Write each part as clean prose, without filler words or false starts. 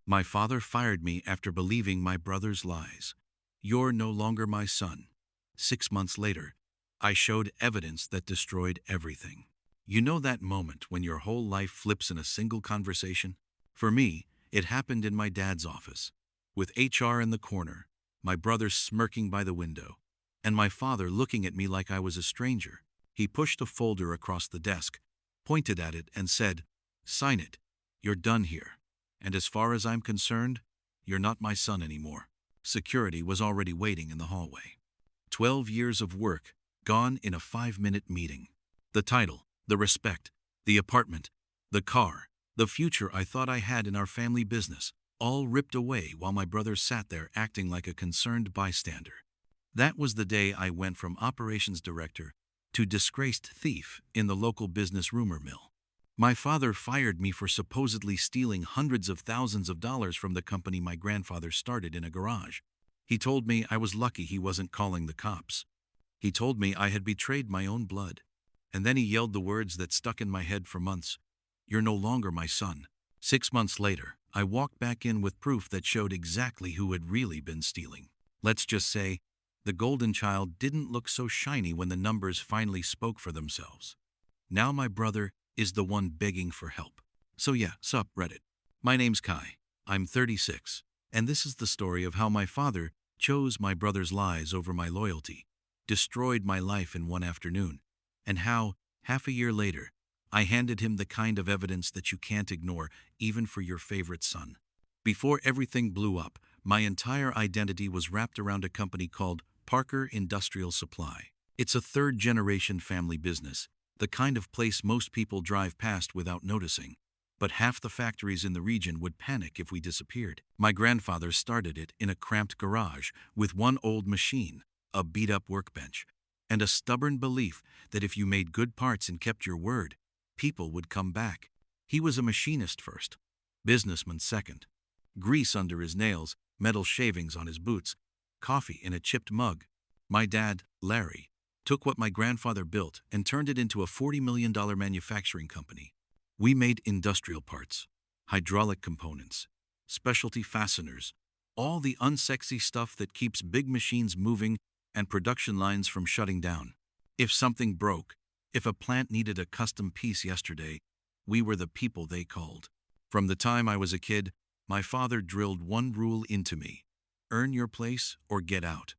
My father fired me after believing my brother's lies. You're no longer my son. 6 months later, I showed evidence that destroyed everything. You know that moment when your whole life flips in a single conversation? For me, it happened in my dad's office, with HR in the corner, my brother smirking by the window, and my father looking at me like I was a stranger. He pushed a folder across the desk, pointed at it, and said, "Sign it. You're done here. And as far as I'm concerned, you're not my son anymore." Security was already waiting in the hallway. 12 years of work, gone in a 5-minute meeting. The title, the respect, the apartment, the car, the future I thought I had in our family business, all ripped away while my brother sat there acting like a concerned bystander. That was the day I went from operations director to disgraced thief in the local business rumor mill. My father fired me for supposedly stealing hundreds of thousands of dollars from the company my grandfather started in a garage. He told me I was lucky he wasn't calling the cops. He told me I had betrayed my own blood. And then he yelled the words that stuck in my head for months. "You're no longer my son." 6 months later, I walked back in with proof that showed exactly who had really been stealing. Let's just say, the golden child didn't look so shiny when the numbers finally spoke for themselves. Now my brother is the one begging for help. So yeah, sup Reddit. My name's Kai. I'm 36, and this is the story of how my father chose my brother's lies over my loyalty, destroyed my life in one afternoon, and how, half a year later, I handed him the kind of evidence that you can't ignore, even for your favorite son. Before everything blew up, my entire identity was wrapped around a company called Parker Industrial Supply. It's a third-generation family business, the kind of place most people drive past without noticing. But half the factories in the region would panic if we disappeared. My grandfather started it in a cramped garage with one old machine, a beat-up workbench, and a stubborn belief that if you made good parts and kept your word, people would come back. He was a machinist first, businessman second. Grease under his nails, metal shavings on his boots, coffee in a chipped mug. My dad, Larry, took what my grandfather built and turned it into a $40 million manufacturing company. We made industrial parts, hydraulic components, specialty fasteners, all the unsexy stuff that keeps big machines moving and production lines from shutting down. If something broke, if a plant needed a custom piece yesterday, we were the people they called. From the time I was a kid, my father drilled one rule into me: earn your place or get out.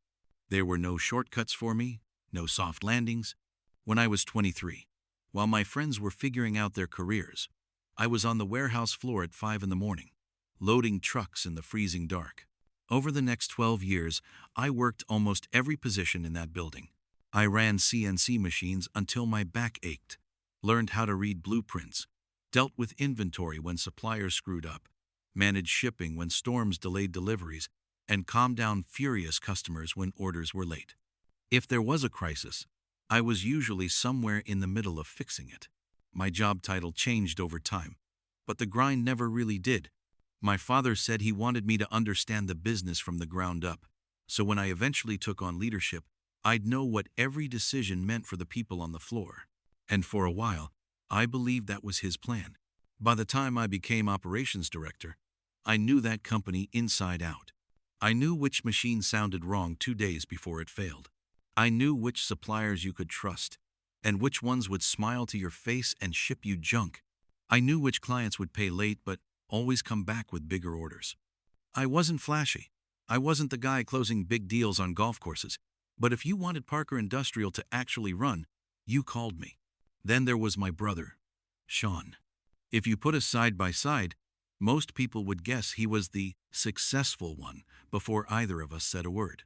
There were no shortcuts for me, no soft landings. When I was 23, while my friends were figuring out their careers, I was on the warehouse floor at 5 in the morning, loading trucks in the freezing dark. Over the next 12 years, I worked almost every position in that building. I ran CNC machines until my back ached, learned how to read blueprints, dealt with inventory when suppliers screwed up, managed shipping when storms delayed deliveries, and calmed down furious customers when orders were late. If there was a crisis, I was usually somewhere in the middle of fixing it. My job title changed over time, but the grind never really did. My father said he wanted me to understand the business from the ground up, so when I eventually took on leadership, I'd know what every decision meant for the people on the floor. And for a while, I believed that was his plan. By the time I became operations director, I knew that company inside out. I knew which machine sounded wrong 2 days before it failed. I knew which suppliers you could trust, and which ones would smile to your face and ship you junk. I knew which clients would pay late but always come back with bigger orders. I wasn't flashy. I wasn't the guy closing big deals on golf courses. But if you wanted Parker Industrial to actually run, you called me. Then there was my brother, Sean. If you put us side by side, most people would guess he was the successful one before either of us said a word.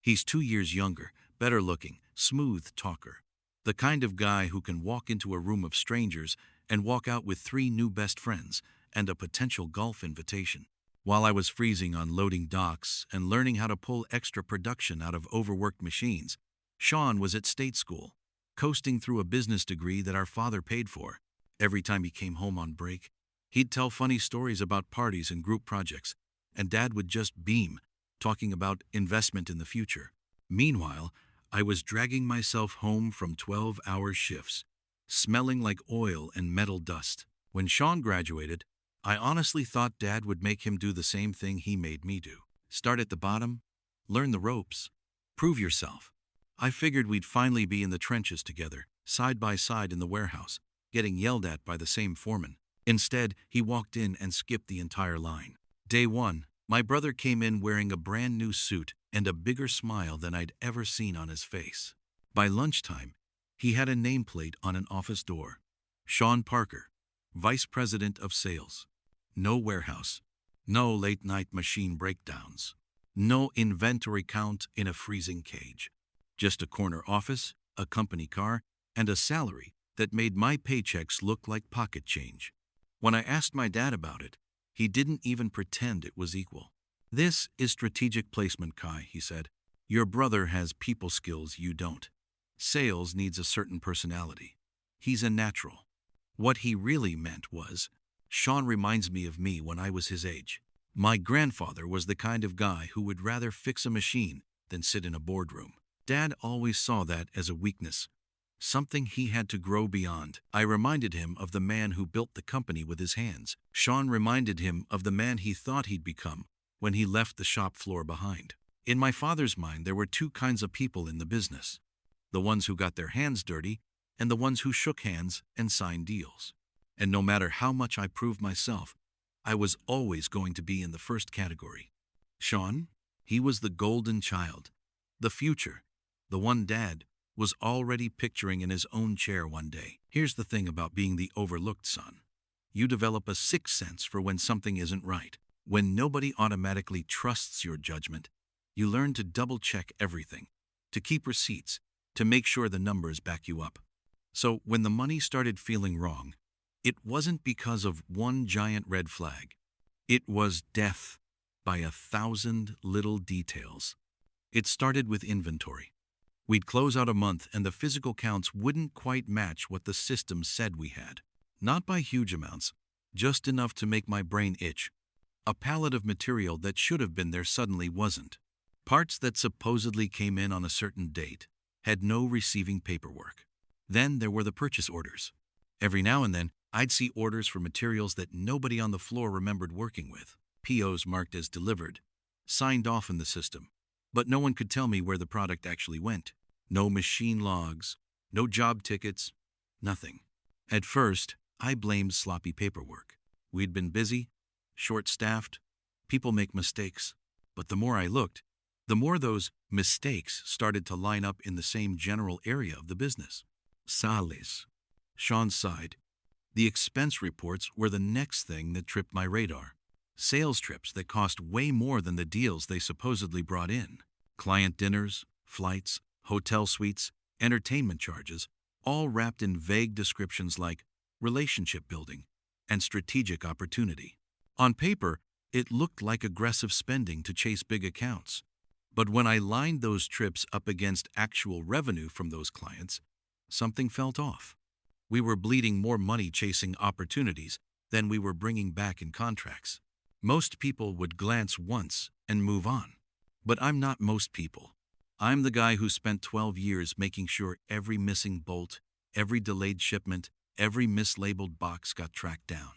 He's 2 years younger, better looking, smooth talker. The kind of guy who can walk into a room of strangers and walk out with 3 new best friends and a potential golf invitation. While I was freezing on loading docks and learning how to pull extra production out of overworked machines, Sean was at state school, coasting through a business degree that our father paid for. Every time he came home on break, he'd tell funny stories about parties and group projects, and Dad would just beam, talking about investment in the future. Meanwhile, I was dragging myself home from 12-hour shifts, smelling like oil and metal dust. When Sean graduated, I honestly thought Dad would make him do the same thing he made me do. Start at the bottom, learn the ropes, prove yourself. I figured we'd finally be in the trenches together, side by side in the warehouse, getting yelled at by the same foreman. Instead, he walked in and skipped the entire line. Day one, my brother came in wearing a brand new suit and a bigger smile than I'd ever seen on his face. By lunchtime, he had a nameplate on an office door. Sean Parker, Vice President of Sales. No warehouse. No late-night machine breakdowns. No inventory count in a freezing cage. Just a corner office, a company car, and a salary that made my paychecks look like pocket change. When I asked my dad about it, he didn't even pretend it was equal. "This is strategic placement, Kai," he said. "Your brother has people skills you don't. Sales needs a certain personality. He's a natural." What he really meant was, Sean reminds me of me when I was his age. My grandfather was the kind of guy who would rather fix a machine than sit in a boardroom. Dad always saw that as a weakness, something he had to grow beyond. I reminded him of the man who built the company with his hands. Sean reminded him of the man he thought he'd become when he left the shop floor behind. In my father's mind, there were two kinds of people in the business: the ones who got their hands dirty and the ones who shook hands and signed deals. And no matter how much I proved myself, I was always going to be in the first category. Sean, he was the golden child, the future, the one Dad was already picturing in his own chair one day. Here's the thing about being the overlooked son. You develop a sixth sense for when something isn't right. When nobody automatically trusts your judgment, you learn to double-check everything, to keep receipts, to make sure the numbers back you up. So when the money started feeling wrong, it wasn't because of one giant red flag. It was death by 1,000 little details. It started with inventory. We'd close out a month and the physical counts wouldn't quite match what the system said we had. Not by huge amounts, just enough to make my brain itch. A pallet of material that should have been there suddenly wasn't. Parts that supposedly came in on a certain date had no receiving paperwork. Then there were the purchase orders. Every now and then, I'd see orders for materials that nobody on the floor remembered working with. POs marked as delivered, signed off in the system, but no one could tell me where the product actually went. No machine logs, no job tickets, nothing. At first, I blamed sloppy paperwork. We'd been busy, short-staffed, people make mistakes. But the more I looked, the more those mistakes started to line up in the same general area of the business. Sales. Sean sighed. The expense reports were the next thing that tripped my radar. Sales trips that cost way more than the deals they supposedly brought in. Client dinners, flights, hotel suites, entertainment charges, all wrapped in vague descriptions like relationship building and strategic opportunity. On paper, it looked like aggressive spending to chase big accounts. But when I lined those trips up against actual revenue from those clients, something felt off. We were bleeding more money chasing opportunities than we were bringing back in contracts. Most people would glance once and move on. But I'm not most people. I'm the guy who spent 12 years making sure every missing bolt, every delayed shipment, every mislabeled box got tracked down.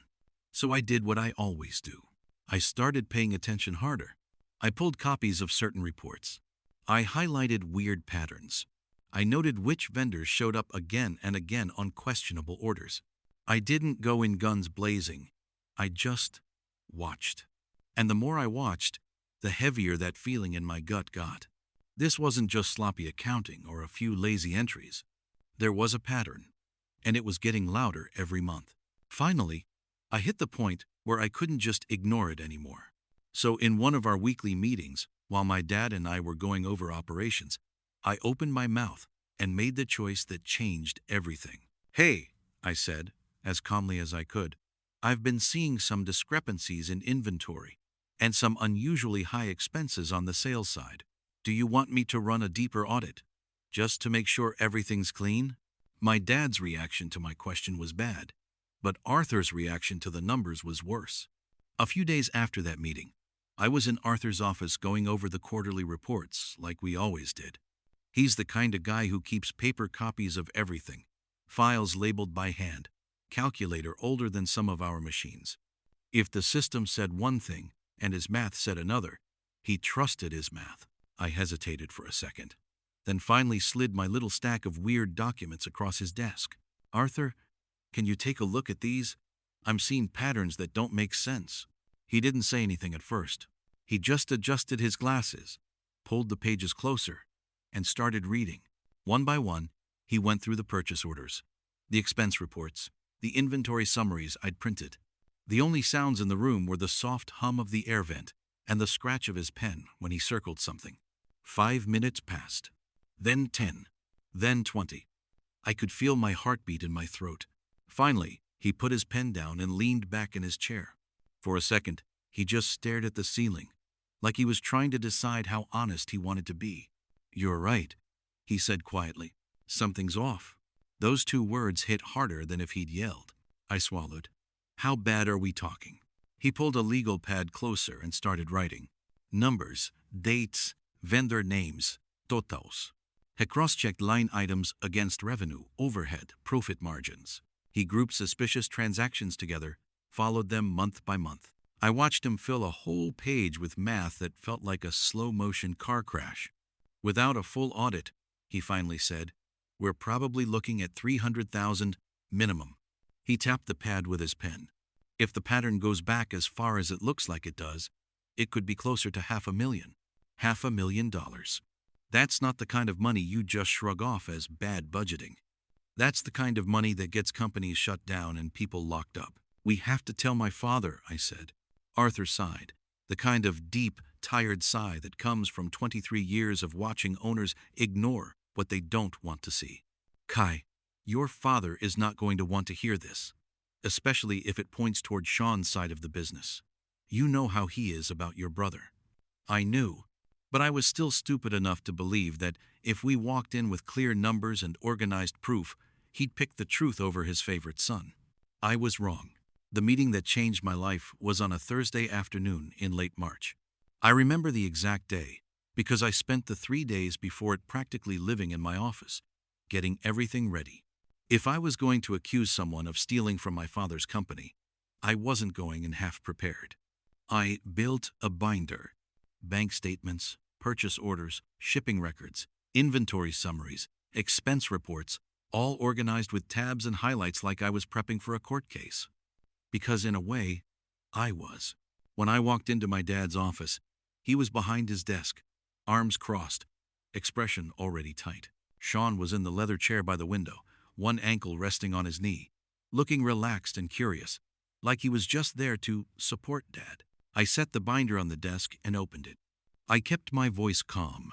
So I did what I always do. I started paying attention harder. I pulled copies of certain reports. I highlighted weird patterns. I noted which vendors showed up again and again on questionable orders. I didn't go in guns blazing. I just watched. And the more I watched, the heavier that feeling in my gut got. This wasn't just sloppy accounting or a few lazy entries. There was a pattern, and it was getting louder every month. Finally, I hit the point where I couldn't just ignore it anymore. So in one of our weekly meetings, while my dad and I were going over operations, I opened my mouth and made the choice that changed everything. "Hey," I said, as calmly as I could, "I've been seeing some discrepancies in inventory and some unusually high expenses on the sales side. Do you want me to run a deeper audit, just to make sure everything's clean?" My dad's reaction to my question was bad, but Arthur's reaction to the numbers was worse. A few days after that meeting, I was in Arthur's office going over the quarterly reports like we always did. He's the kind of guy who keeps paper copies of everything, files labeled by hand, calculator older than some of our machines. If the system said one thing and his math said another, he trusted his math. I hesitated for a second, then finally slid my little stack of weird documents across his desk. Arthur, can you take a look at these? I'm seeing patterns that don't make sense. He didn't say anything at first. He just adjusted his glasses, pulled the pages closer, and started reading. One by one, he went through the purchase orders, the expense reports, the inventory summaries I'd printed. The only sounds in the room were the soft hum of the air vent and the scratch of his pen when he circled something. 5 minutes passed, then 10, then 20. I could feel my heartbeat in my throat. Finally, he put his pen down and leaned back in his chair. For a second, he just stared at the ceiling, like he was trying to decide how honest he wanted to be. "You're right," he said quietly. "Something's off." Those 2 words hit harder than if he'd yelled. I swallowed. "How bad are we talking?" He pulled a legal pad closer and started writing. Numbers, dates, vendor names, totals. He cross-checked line items against revenue, overhead, profit margins. He grouped suspicious transactions together, followed them month by month. I watched him fill a whole page with math that felt like a slow-motion car crash. Without a full audit, he finally said, "We're probably looking at 300,000 minimum." He tapped the pad with his pen. "If the pattern goes back as far as it looks like it does, it could be closer to $500,000. $500,000. That's not the kind of money you just shrug off as bad budgeting. That's the kind of money that gets companies shut down and people locked up." "We have to tell my father," I said. Arthur sighed, the kind of deep, tired sigh that comes from 23 years of watching owners ignore what they don't want to see. "Kai, your father is not going to want to hear this, especially if it points toward Sean's side of the business. You know how he is about your brother." I knew, but I was still stupid enough to believe that if we walked in with clear numbers and organized proof, he'd pick the truth over his favorite son. I was wrong. The meeting that changed my life was on a Thursday afternoon in late March. I remember the exact day because I spent the 3 days before it practically living in my office, getting everything ready. If I was going to accuse someone of stealing from my father's company, I wasn't going in half prepared. I built a binder. Bank statements, purchase orders, shipping records, inventory summaries, expense reports, all organized with tabs and highlights like I was prepping for a court case. Because in a way, I was. When I walked into my dad's office, he was behind his desk, arms crossed, expression already tight. Sean was in the leather chair by the window, one ankle resting on his knee, looking relaxed and curious, like he was just there to support Dad. I set the binder on the desk and opened it. I kept my voice calm,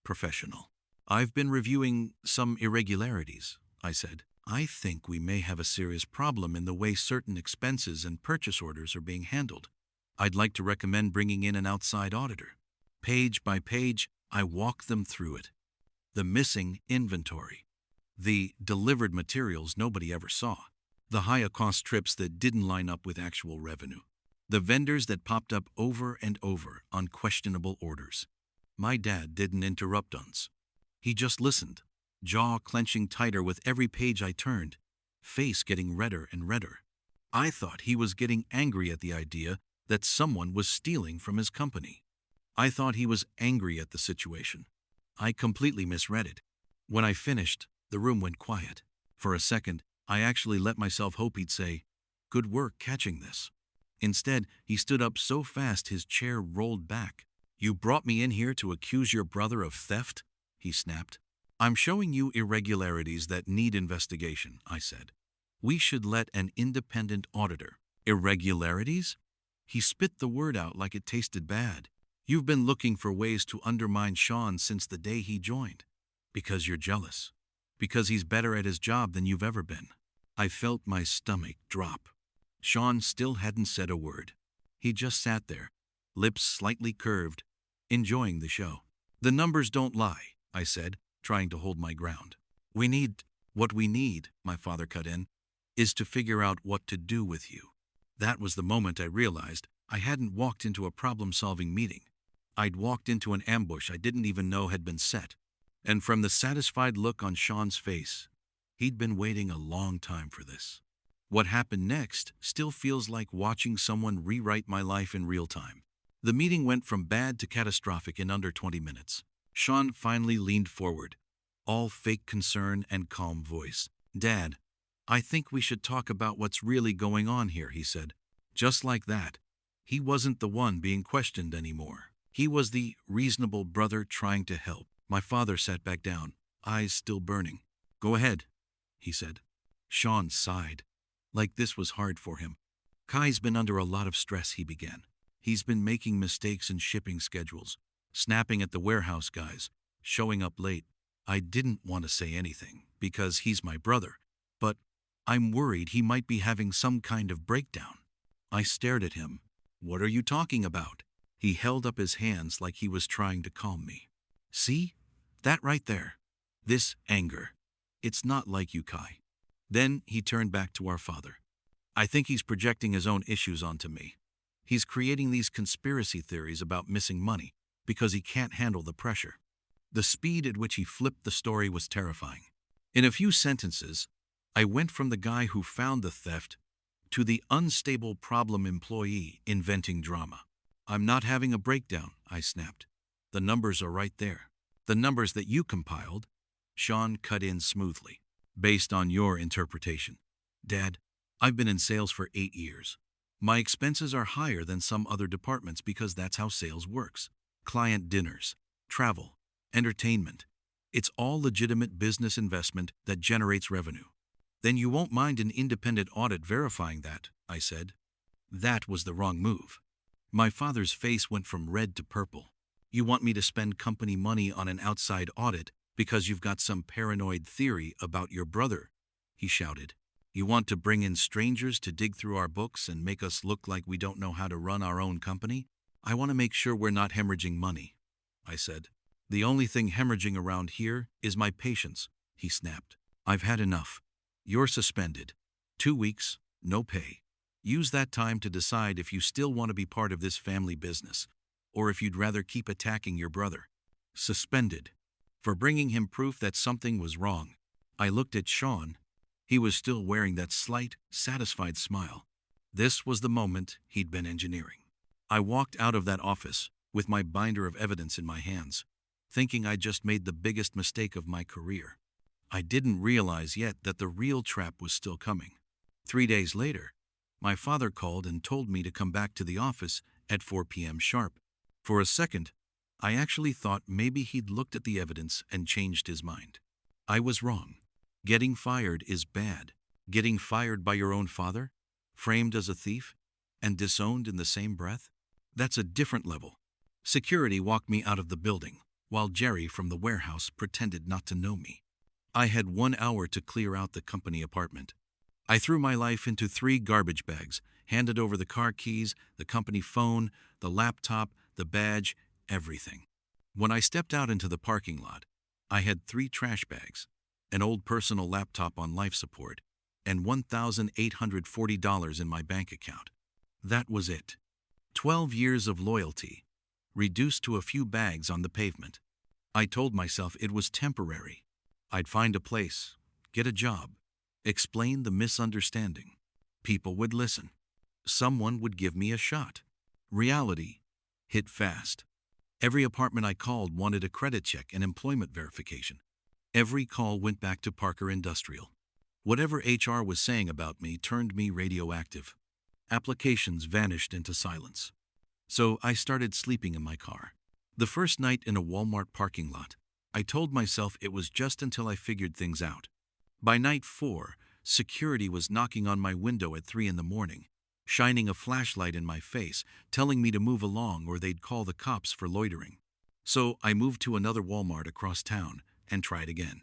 professional. "I've been reviewing some irregularities," I said. "I think we may have a serious problem in the way certain expenses and purchase orders are being handled. I'd like to recommend bringing in an outside auditor." Page by page, I walked them through it. The missing inventory. The delivered materials nobody ever saw. The higher-cost trips that didn't line up with actual revenue. The vendors that popped up over and over on questionable orders. My dad didn't interrupt us. He just listened, jaw clenching tighter with every page I turned, face getting redder and redder. I thought he was getting angry at the idea that someone was stealing from his company. I thought he was angry at the situation. I completely misread it. When I finished, the room went quiet. For a second, I actually let myself hope he'd say, "Good work catching this." Instead, he stood up so fast his chair rolled back. "You brought me in here to accuse your brother of theft?" he snapped. "I'm showing you irregularities that need investigation," I said. "We should let an independent auditor." "Irregularities?" He spit the word out like it tasted bad. "You've been looking for ways to undermine Sean since the day he joined. Because you're jealous. Because he's better at his job than you've ever been." I felt my stomach drop. Sean still hadn't said a word. He just sat there, lips slightly curved, enjoying the show. "The numbers don't lie," I said, trying to hold my ground. What we need," my father cut in, "is to figure out what to do with you." That was the moment I realized I hadn't walked into a problem-solving meeting. I'd walked into an ambush I didn't even know had been set. And from the satisfied look on Sean's face, he'd been waiting a long time for this. What happened next still feels like watching someone rewrite my life in real time. The meeting went from bad to catastrophic in under 20 minutes. Sean finally leaned forward, all fake concern and calm voice. "Dad, I think we should talk about what's really going on here," he said. Just like that, he wasn't the one being questioned anymore. He was the reasonable brother trying to help. My father sat back down, eyes still burning. "Go ahead," he said. Sean sighed, like this was hard for him. "Kai's been under a lot of stress," he began. "He's been making mistakes in shipping schedules, snapping at the warehouse guys, showing up late. I didn't want to say anything, because he's my brother, but I'm worried he might be having some kind of breakdown." I stared at him. "What are you talking about?" He held up his hands like he was trying to calm me. "See? That right there. This anger. It's not like you, Kai." Then he turned back to our father. "I think he's projecting his own issues onto me. He's creating these conspiracy theories about missing money because he can't handle the pressure." The speed at which he flipped the story was terrifying. In a few sentences, I went from the guy who found the theft to the unstable problem employee inventing drama. "I'm not having a breakdown," I snapped. "The numbers are right there. The numbers that you compiled," Sean cut in smoothly, "based on your interpretation. Dad, I've been in sales for 8 years. My expenses are higher than some other departments because that's how sales works. Client dinners, travel, entertainment. It's all legitimate business investment that generates revenue." "Then you won't mind an independent audit verifying that," I said. That was the wrong move. My father's face went from red to purple. "You want me to spend company money on an outside audit because you've got some paranoid theory about your brother?" he shouted. "You want to bring in strangers to dig through our books and make us look like we don't know how to run our own company?" "I want to make sure we're not hemorrhaging money," I said. "The only thing hemorrhaging around here is my patience," he snapped. "I've had enough. You're suspended. 2 weeks, no pay. Use that time to decide if you still want to be part of this family business, or if you'd rather keep attacking your brother." Suspended. For bringing him proof that something was wrong. I looked at Sean. He was still wearing that slight, satisfied smile. This was the moment he'd been engineering. I walked out of that office, with my binder of evidence in my hands, thinking I'd just made the biggest mistake of my career. I didn't realize yet that the real trap was still coming. 3 days later, my father called and told me to come back to the office at 4 p.m. sharp. For a second, I actually thought maybe he'd looked at the evidence and changed his mind. I was wrong. Getting fired is bad. Getting fired by your own father, framed as a thief, and disowned in the same breath? That's a different level. Security walked me out of the building, while Jerry from the warehouse pretended not to know me. I had 1 hour to clear out the company apartment. I threw my life into 3 garbage bags, handed over the car keys, the company phone, the laptop, the badge, everything. When I stepped out into the parking lot, I had 3 trash bags, an old personal laptop on life support, and $1,840 in my bank account. That was it. 12 years of loyalty, reduced to a few bags on the pavement. I told myself it was temporary. I'd find a place, get a job, explain the misunderstanding. People would listen. Someone would give me a shot. Reality hit fast. Every apartment I called wanted a credit check and employment verification. Every call went back to Parker Industrial. Whatever HR was saying about me turned me radioactive. Applications vanished into silence. So I started sleeping in my car. The first night in a Walmart parking lot, I told myself it was just until I figured things out. By night 4, security was knocking on my window at 3 in the morning, shining a flashlight in my face, telling me to move along or they'd call the cops for loitering. So I moved to another Walmart across town and tried again.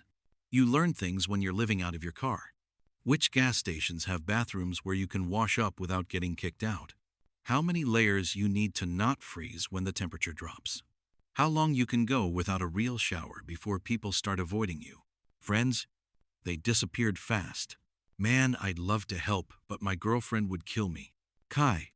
You learn things when you're living out of your car. Which gas stations have bathrooms where you can wash up without getting kicked out? How many layers you need to not freeze when the temperature drops? How long you can go without a real shower before people start avoiding you? Friends, they disappeared fast. Man, I'd love to help, but my girlfriend would kill me. Kai,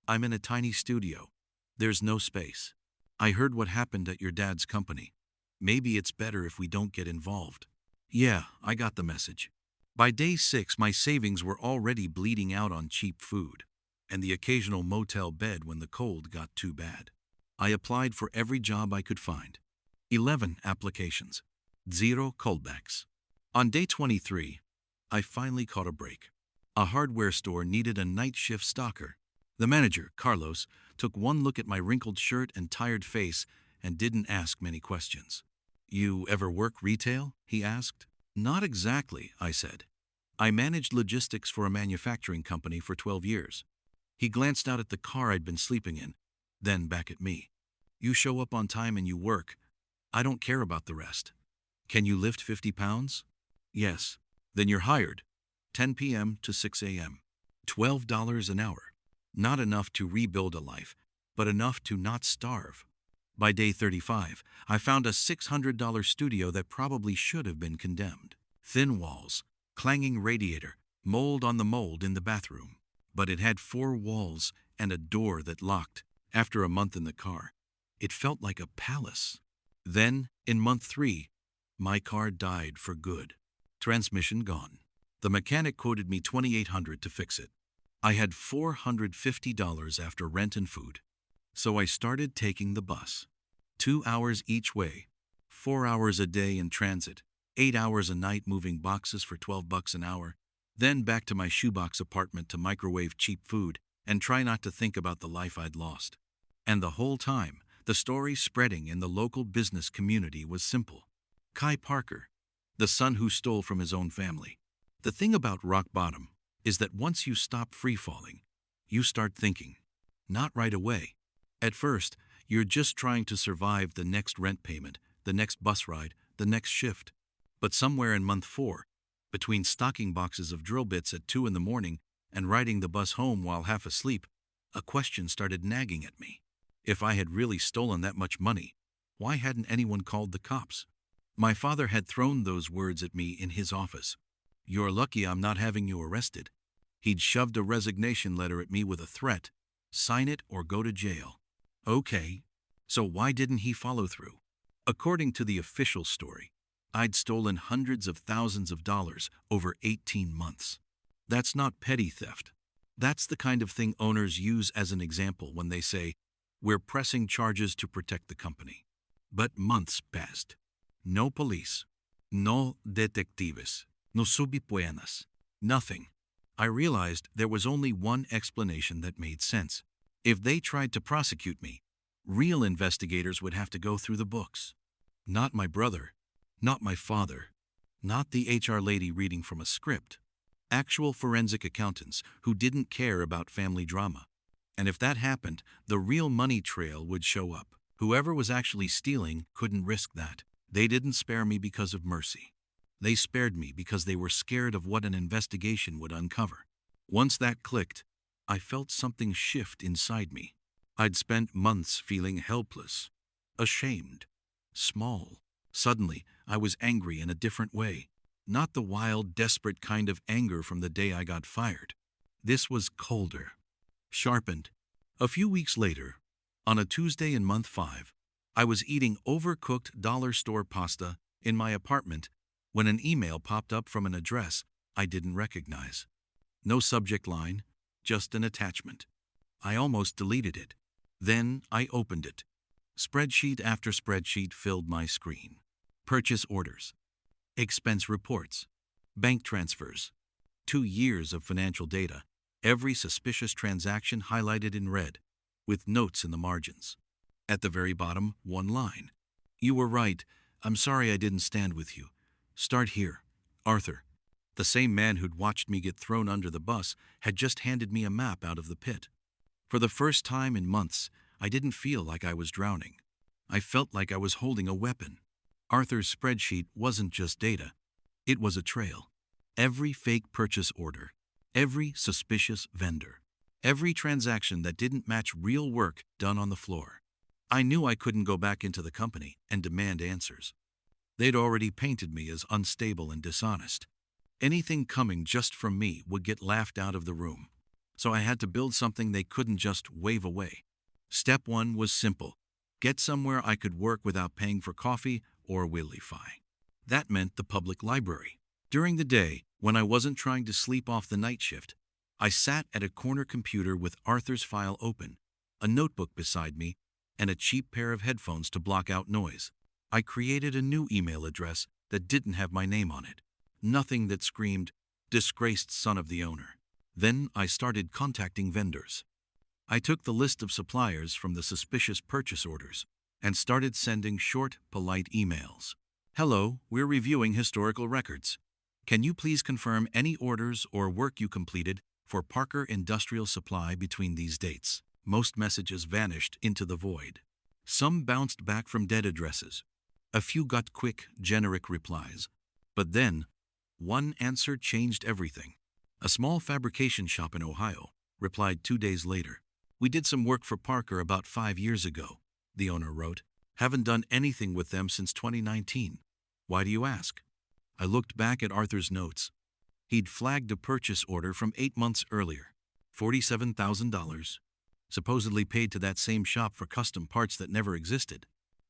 I'm in a tiny studio. There's no space. I heard what happened at your dad's company. Maybe it's better if we don't get involved. Yeah, I got the message. By day 6, my savings were already bleeding out on cheap food, and the occasional motel bed when the cold got too bad. I applied for every job I could find. 11 applications. 0 callbacks. On day 23, I finally caught a break. A hardware store needed a night shift stocker. The manager, Carlos, took one look at my wrinkled shirt and tired face and didn't ask many questions. "You ever work retail?" he asked. "Not exactly," I said. "I managed logistics for a manufacturing company for 12 years. He glanced out at the car I'd been sleeping in, then back at me. "You show up on time and you work. I don't care about the rest. Can you lift 50 pounds? "Yes." "Then you're hired. 10 p.m. to 6 a.m. $12 an hour. Not enough to rebuild a life, but enough to not starve." By day 35, I found a $600 studio that probably should have been condemned. Thin walls, clanging radiator, mold on the mold in the bathroom. But it had 4 walls and a door that locked. After a month in the car, it felt like a palace. Then, in month 3, my car died for good. Transmission gone. The mechanic quoted me $2,800 to fix it. I had $450 after rent and food. So I started taking the bus. 2 hours each way, 4 hours a day in transit, 8 hours a night moving boxes for $12 an hour, then back to my shoebox apartment to microwave cheap food and try not to think about the life I'd lost. And the whole time, the story spreading in the local business community was simple. Kai Parker, the son who stole from his own family. The thing about rock bottom is that once you stop free-falling, you start thinking. Not right away. At first, you're just trying to survive the next rent payment, the next bus ride, the next shift. But somewhere in month 4, between stocking boxes of drill bits at 2 in the morning and riding the bus home while half asleep, a question started nagging at me. If I had really stolen that much money, why hadn't anyone called the cops? My father had thrown those words at me in his office. "You're lucky I'm not having you arrested." He'd shoved a resignation letter at me with a threat, "Sign it or go to jail." Okay, so why didn't he follow through? According to the official story, I'd stolen hundreds of thousands of dollars over 18 months. That's not petty theft. That's the kind of thing owners use as an example when they say, "We're pressing charges to protect the company." But months passed. No police. No detectives. No subipuenas. Nothing. I realized there was only one explanation that made sense. If they tried to prosecute me, real investigators would have to go through the books. Not my brother. Not my father. Not the HR lady reading from a script. Actual forensic accountants who didn't care about family drama. And if that happened, the real money trail would show up. Whoever was actually stealing couldn't risk that. They didn't spare me because of mercy. They spared me because they were scared of what an investigation would uncover. Once that clicked, I felt something shift inside me. I'd spent months feeling helpless, ashamed, small. Suddenly, I was angry in a different way. Not the wild, desperate kind of anger from the day I got fired. This was colder, sharpened. A few weeks later, on a Tuesday in month 5, I was eating overcooked dollar store pasta in my apartment when an email popped up from an address I didn't recognize. No subject line, just an attachment. I almost deleted it. Then I opened it. Spreadsheet after spreadsheet filled my screen. Purchase orders, expense reports, bank transfers, 2 years of financial data, every suspicious transaction highlighted in red, with notes in the margins. At the very bottom, one line. "You were right. I'm sorry I didn't stand with you. Start here. Arthur." The same man who'd watched me get thrown under the bus had just handed me a map out of the pit. For the first time in months, I didn't feel like I was drowning. I felt like I was holding a weapon. Arthur's spreadsheet wasn't just data. It was a trail. Every fake purchase order, every suspicious vendor, every transaction that didn't match real work done on the floor. I knew I couldn't go back into the company and demand answers. They'd already painted me as unstable and dishonest. Anything coming just from me would get laughed out of the room. So I had to build something they couldn't just wave away. Step 1 was simple. Get somewhere I could work without paying for coffee or Wi-Fi. That meant the public library. During the day, When I wasn't trying to sleep off the night shift, I sat at a corner computer with Arthur's file open, a notebook beside me, and a cheap pair of headphones to block out noise. I created a new email address that didn't have my name on it. Nothing that screamed, "disgraced son of the owner." Then I started contacting vendors. I took the list of suppliers from the suspicious purchase orders and started sending short, polite emails. "Hello, we're reviewing historical records. Can you please confirm any orders or work you completed for Parker Industrial Supply between these dates?" Most messages vanished into the void. Some bounced back from dead addresses. A few got quick, generic replies. But then, one answer changed everything. A small fabrication shop in Ohio replied 2 days later. "We did some work for Parker about 5 years ago," the owner wrote. "Haven't done anything with them since 2019. Why do you ask?" I looked back at Arthur's notes. He'd flagged a purchase order from 8 months earlier, $47,000, supposedly paid to that same shop for custom parts that never existed.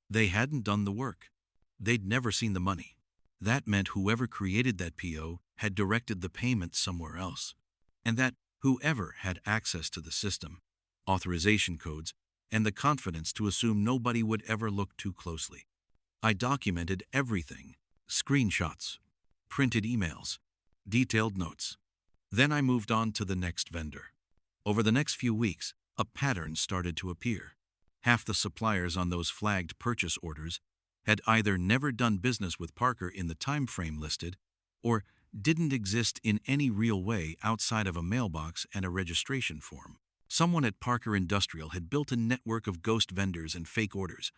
They hadn't done the work. They'd never seen the money. That meant whoever created that PO had directed the payment somewhere else, and that whoever had access to the system, authorization codes, and the confidence to assume nobody would ever look too closely. I documented everything: screenshots, printed emails, detailed notes. Then I moved on to the next vendor. Over the next few weeks, a pattern started to appear. Half the suppliers on those flagged purchase orders had either never done business with Parker in the time frame listed, or didn't exist in any real way outside of a mailbox and a registration form. Someone at Parker Industrial had built a network of ghost vendors and fake orders,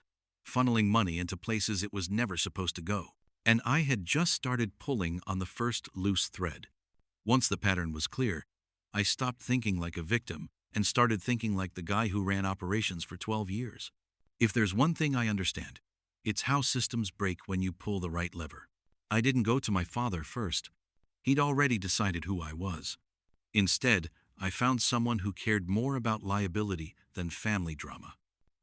funneling money into places it was never supposed to go. And I had just started pulling on the first loose thread. Once the pattern was clear, I stopped thinking like a victim and started thinking like the guy who ran operations for 12 years. If there's one thing I understand, it's how systems break when you pull the right lever. I didn't go to my father first. He'd already decided who I was. Instead, I found someone who cared more about liability than family drama.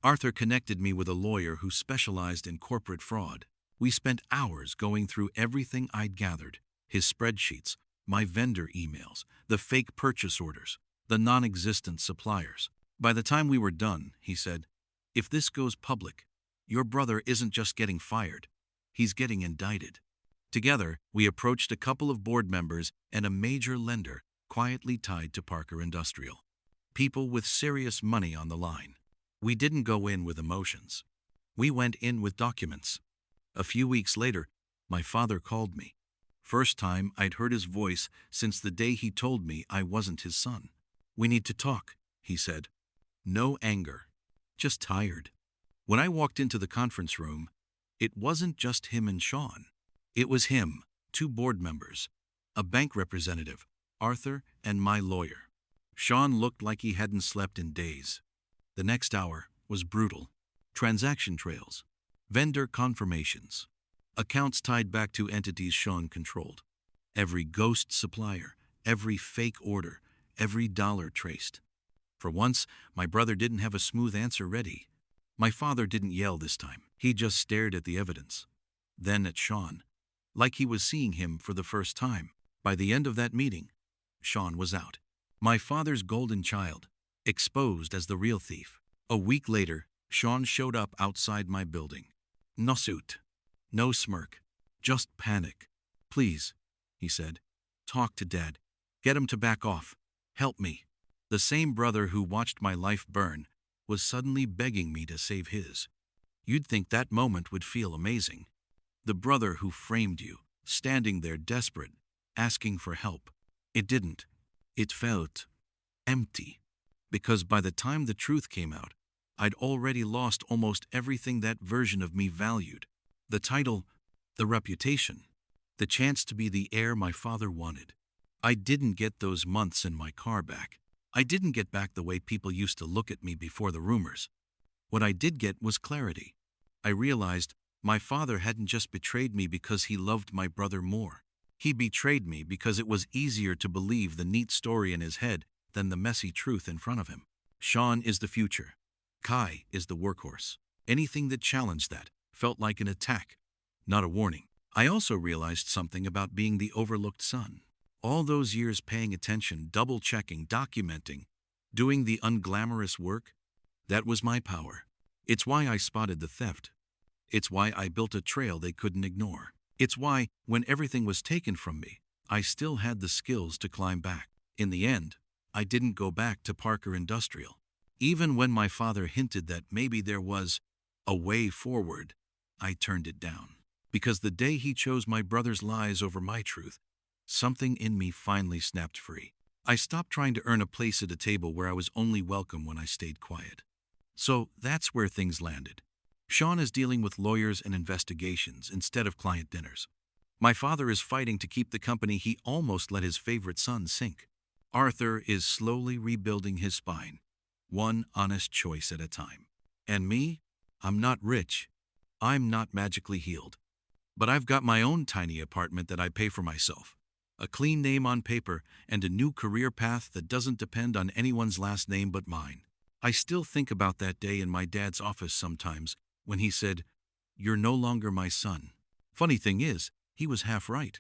Arthur connected me with a lawyer who specialized in corporate fraud. We spent hours going through everything I'd gathered: his spreadsheets, my vendor emails, the fake purchase orders, the non-existent suppliers. By the time we were done, he said, "If this goes public, your brother isn't just getting fired, he's getting indicted." Together, we approached a couple of board members and a major lender quietly tied to Parker Industrial. People with serious money on the line. We didn't go in with emotions. We went in with documents. A few weeks later, my father called me. First time I'd heard his voice since the day he told me I wasn't his son. "We need to talk," he said. No anger, just tired. When I walked into the conference room, it wasn't just him and Sean. It was him, 2 board members, a bank representative, Arthur, and my lawyer. Sean looked like he hadn't slept in days. The next hour was brutal. Transaction trails, vendor confirmations, accounts tied back to entities Sean controlled. Every ghost supplier, every fake order, every dollar traced. For once, my brother didn't have a smooth answer ready. My father didn't yell this time. He just stared at the evidence, then at Sean, like he was seeing him for the first time. By the end of that meeting, Sean was out. My father's golden child, exposed as the real thief. A week later, Sean showed up outside my building. No suit, no smirk, just panic. "Please," he said, "talk to Dad. Get him to back off. Help me." The same brother who watched my life burn was suddenly begging me to save his. You'd think that moment would feel amazing. The brother who framed you, standing there desperate, asking for help. It didn't. It felt empty. Because by the time the truth came out, I'd already lost almost everything that version of me valued. The title, the reputation, the chance to be the heir my father wanted. I didn't get those months in my car back. I didn't get back the way people used to look at me before the rumors. What I did get was clarity. I realized my father hadn't just betrayed me because he loved my brother more. He betrayed me because it was easier to believe the neat story in his head than the messy truth in front of him. Sean is the future. Kai is the workhorse. Anything that challenged that felt like an attack, not a warning. I also realized something about being the overlooked son. All those years paying attention, double-checking, documenting, doing the unglamorous work, that was my power. It's why I spotted the theft. It's why I built a trail they couldn't ignore. It's why, when everything was taken from me, I still had the skills to climb back. In the end, I didn't go back to Parker Industrial. Even when my father hinted that maybe there was a way forward, I turned it down. Because the day he chose my brother's lies over my truth, something in me finally snapped free. I stopped trying to earn a place at a table where I was only welcome when I stayed quiet. So that's where things landed. Sean is dealing with lawyers and investigations instead of client dinners. My father is fighting to keep the company he almost let his favorite son sink. Arthur is slowly rebuilding his spine, one honest choice at a time. And me? I'm not rich. I'm not magically healed. But I've got my own tiny apartment that I pay for myself, a clean name on paper, and a new career path that doesn't depend on anyone's last name but mine. I still think about that day in my dad's office sometimes when he said, "You're no longer my son." Funny thing is, he was half right.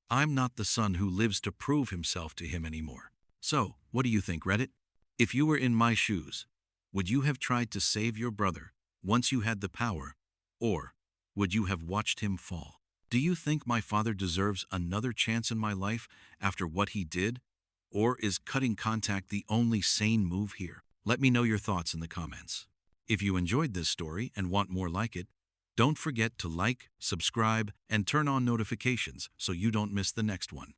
I'm not the son who lives to prove himself to him anymore. So, what do you think, Reddit? If you were in my shoes, would you have tried to save your brother once you had the power, or would you have watched him fall? Do you think my father deserves another chance in my life after what he did? Or is cutting contact the only sane move here? Let me know your thoughts in the comments. If you enjoyed this story and want more like it, don't forget to like, subscribe, and turn on notifications so you don't miss the next one.